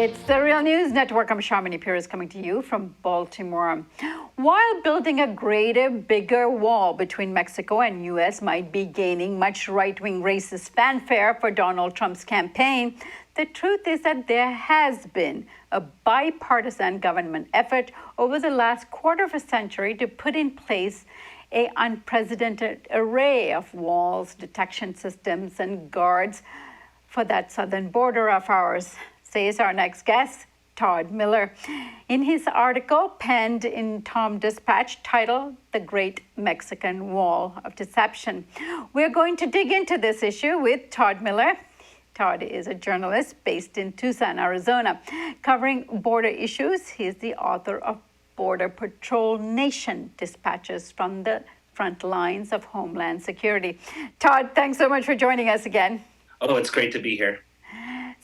It's the Real News Network. I'm Sharmini Pierce coming to you from Baltimore. While building a greater, bigger wall between Mexico and U.S. might be gaining much right-wing racist fanfare for Donald Trump's campaign, the truth is that there has been a bipartisan government effort over the last quarter of a century to put in place an unprecedented array of walls, detection systems, and guards for that southern border of ours, says our next guest, Todd Miller, in his article penned in Tom Dispatch titled The Great Mexican Wall of Deception. We're going to dig into this issue with Todd Miller. Todd is a journalist based in Tucson, Arizona, covering border issues. He's the author of Border Patrol Nation, Dispatches from the Front Lines of Homeland Security. Todd, thanks so much for joining us again. Oh, it's great to be here.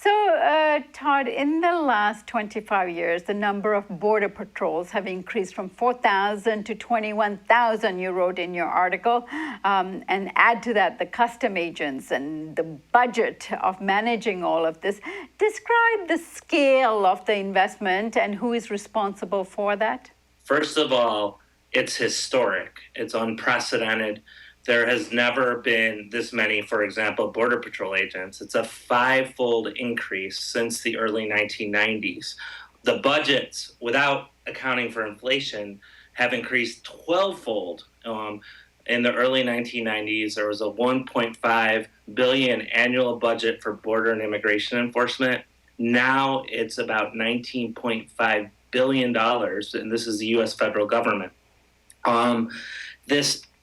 So, Todd, in the last 25 years, the number of border patrols have increased from 4,000 to 21,000, you wrote in your article. And add to that the custom agents and the budget of managing all of this. Describe the scale of the investment and who is responsible for that. First of all, it's historic. It's unprecedented. There has never been this many, for example, Border Patrol agents. It's a five-fold increase since the early 1990s. The budgets, without accounting for inflation, have increased 12-fold. In the early 1990s, there was a $1.5 billion annual budget for border and immigration enforcement. Now it's about $19.5 billion, and this is the U.S. federal government.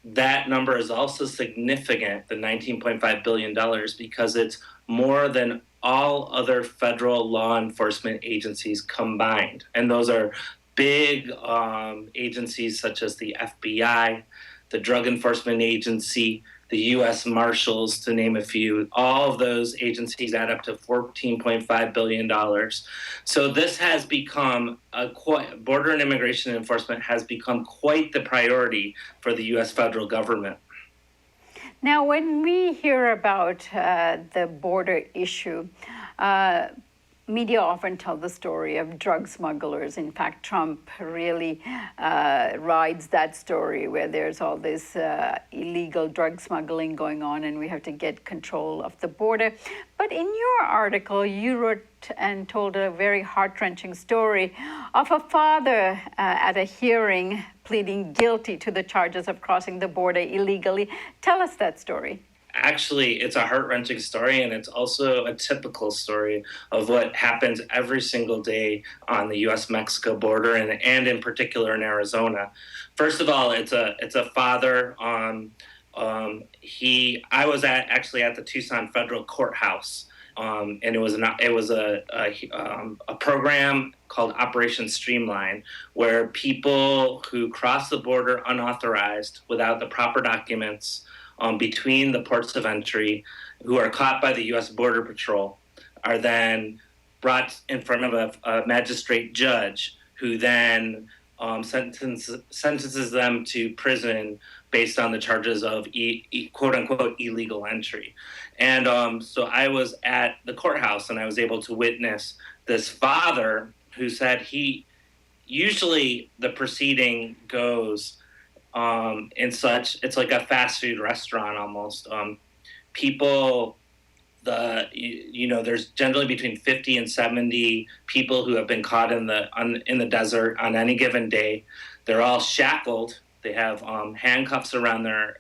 That number is also significant, the $19.5 billion, because it's more than all other federal law enforcement agencies combined. And those are big agencies such as the FBI, the Drug Enforcement Agency, the U.S. Marshals, to name a few. All of those agencies add up to $14.5 billion. So this has become border and immigration enforcement has become quite the priority for the U.S. federal government. Now, when we hear about the border issue, media often tell the story of drug smugglers. In fact, Trump really rides that story where there's all this illegal drug smuggling going on and we have to get control of the border. But in your article, you wrote and told a very heart-wrenching story of a father at a hearing pleading guilty to the charges of crossing the border illegally. Tell us that story. Actually, it's a heart-wrenching story, and it's also a typical story of what happens every single day on the U.S.-Mexico border, and in particular in Arizona. First of all, it's a father. I was actually at the Tucson Federal Courthouse, and it was a program called Operation Streamline, where people who cross the border unauthorized without the proper documents between the ports of entry, who are caught by the U.S. Border Patrol, are then brought in front of a magistrate judge, who then sentences them to prison based on the charges of quote-unquote illegal entry. And so I was at the courthouse, and I was able to witness this father who said usually the proceeding goes it's like a fast food restaurant almost. There's generally between 50 and 70 people who have been caught in the desert on any given day. They're all shackled. They have handcuffs around their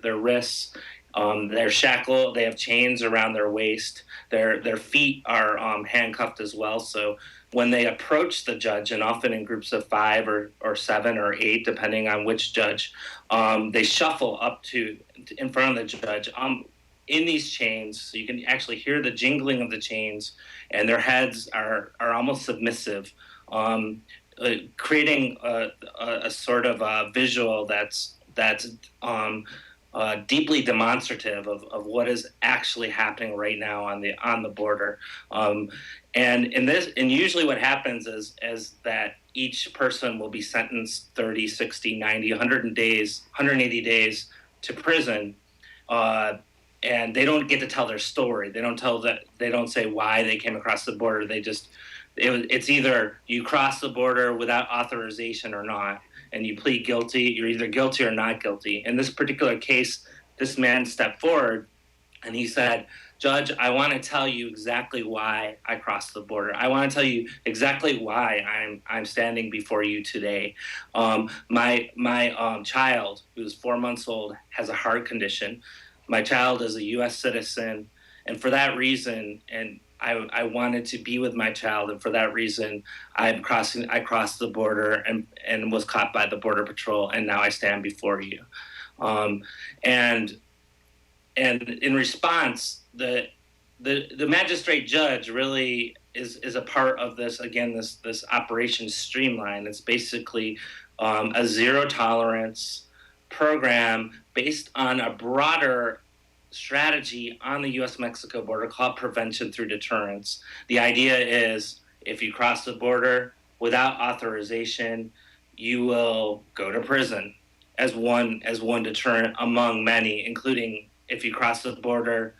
wrists. They're shackled. They have chains around their waist. Their feet are handcuffed as well. So when they approach the judge, and often in groups of 5 or 7 or 8, depending on which judge, they shuffle up in front of the judge in these chains. So you can actually hear the jingling of the chains, and their heads are almost submissive, creating a sort of a visual that's deeply demonstrative of what is actually happening right now on the border. And usually what happens is that each person will be sentenced 30, 60, 90, 180 days to prison. And they don't get to tell their story. They don't say why they came across the border. They just It's either you cross the border without authorization or not, and you plead guilty. You're either guilty or not guilty. In this particular case, this man stepped forward and he said, "Judge, I want to tell you exactly why I crossed the border. I want to tell you exactly why I'm standing before you today. My child, who's 4 months old, has a heart condition. My child is a U.S. citizen, and for that reason, and I wanted to be with my child, and for that reason, I crossed the border and was caught by the Border Patrol, and now I stand before you." Um, and and in response, the magistrate judge really is a part of this, again, this Operation Streamline. It's basically a zero tolerance program based on a broader strategy on the U.S. Mexico border called prevention through deterrence. The idea is if you cross the border without authorization, you will go to prison as one deterrent among many, including if you cross the border.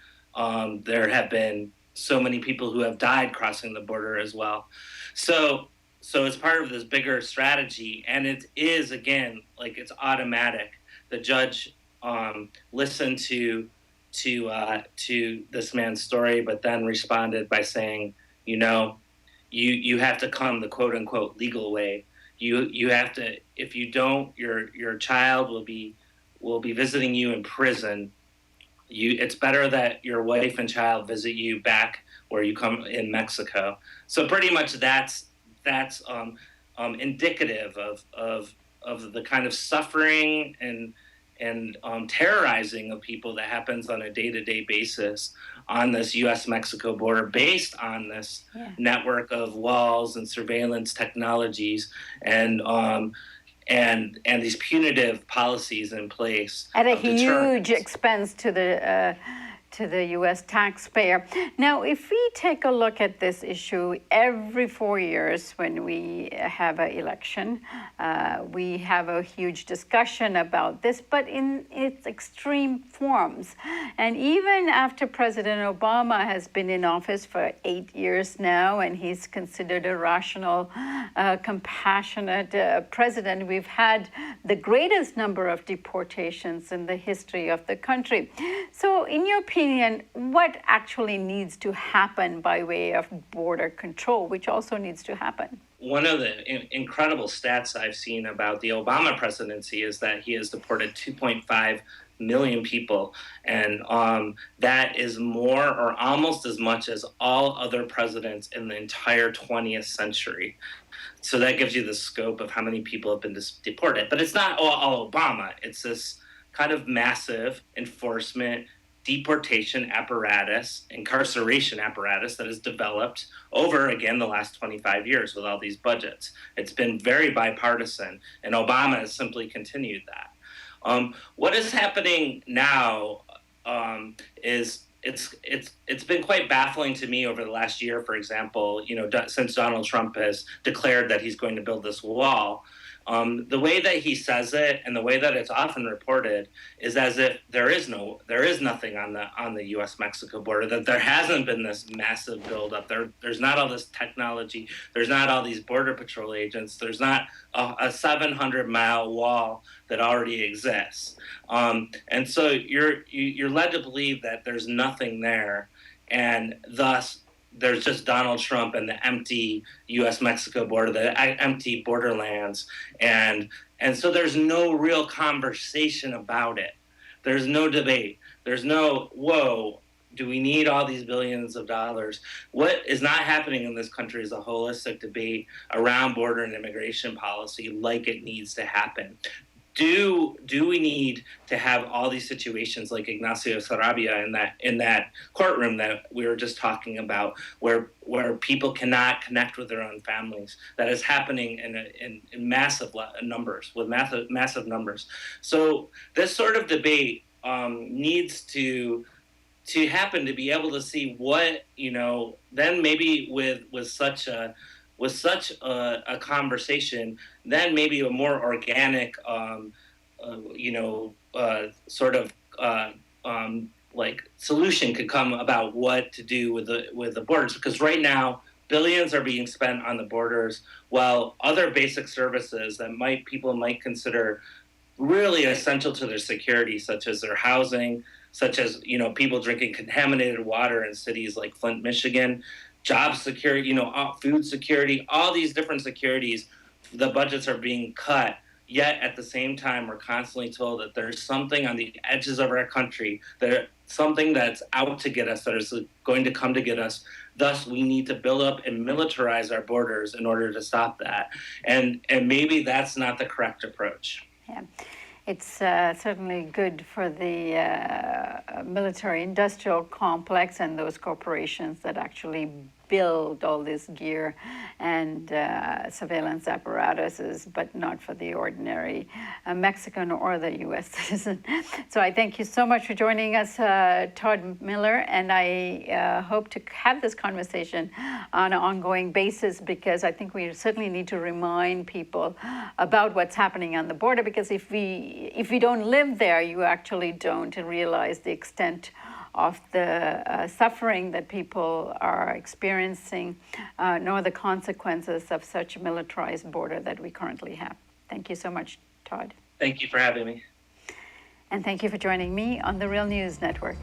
There have been so many people who have died crossing the border as well. So it's part of this bigger strategy, and it is, again, like, it's automatic. The judge listened to this man's story, but then responded by saying, you have to come the quote unquote legal way. You have to. If you don't, your child will be visiting you in prison. It's better that your wife and child visit you back where you come in Mexico. So pretty much that's indicative of the kind of suffering and terrorizing of people that happens on a day-to-day basis on this U.S.-Mexico border, based on this network of walls and surveillance technologies and these punitive policies in place at a huge expense to the U.S. taxpayer. Now, if we take a look at this issue, every 4 years when we have an election, we have a huge discussion about this, but in its extreme forms. And even after President Obama has been in office for 8 years now, and he's considered a rational, compassionate president, we've had the greatest number of deportations in the history of the country. So in your opinion, what actually needs to happen by way of border control, which also needs to happen? One of the incredible stats I've seen about the Obama presidency is that he has deported 2.5 million people, and that is more or almost as much as all other presidents in the entire 20th century. So that gives you the scope of how many people have been deported. But it's not all Obama. It's this kind of massive enforcement, deportation apparatus, incarceration apparatus that has developed over, again, the last 25 years with all these budgets. It's been very bipartisan, and Obama has simply continued that. What is happening now is it's been quite baffling to me over the last year. For example, since Donald Trump has declared that he's going to build this wall, the way that he says it and the way that it's often reported is as if there is nothing on the U.S.-Mexico border, that there hasn't been this massive buildup. There's not all this technology. There's not all these Border Patrol agents. There's not a 700-mile wall that already exists. And so you're led to believe that there's nothing there, and thus there's just Donald Trump and the empty U.S.-Mexico border, the empty borderlands, and so there's no real conversation about it. There's no debate. There's no, whoa, do we need all these billions of dollars? What is not happening in this country is a holistic debate around border and immigration policy, like it needs to happen. Do we need to have all these situations like Ignacio Sarabia in that courtroom that we were just talking about, where people cannot connect with their own families? That is happening in massive numbers, with massive numbers. So this sort of debate needs to happen, to be able to see what, then maybe with such a conversation, then maybe a more organic, like solution could come about what to do with the borders. Because right now, billions are being spent on the borders, while other basic services that people might consider really essential to their security, such as their housing, such as people drinking contaminated water in cities like Flint, Michigan, job security, food security, all these different securities, the budgets are being cut. Yet at the same time, we're constantly told that there's something on the edges of our country, something that's out to get us, that is going to come to get us. Thus, we need to build up and militarize our borders in order to stop that. And maybe that's not the correct approach. Yeah. It's certainly good for the military-industrial complex and those corporations that actually build all this gear and surveillance apparatuses, but not for the ordinary Mexican or the U.S. citizen. So I thank you so much for joining us, Todd Miller, and I hope to have this conversation on an ongoing basis, because I think we certainly need to remind people about what's happening on the border, because if we don't live there, you actually don't realize the extent of the suffering that people are experiencing, nor the consequences of such a militarized border that we currently have. Thank you so much, Todd. Thank you for having me. And thank you for joining me on the Real News Network.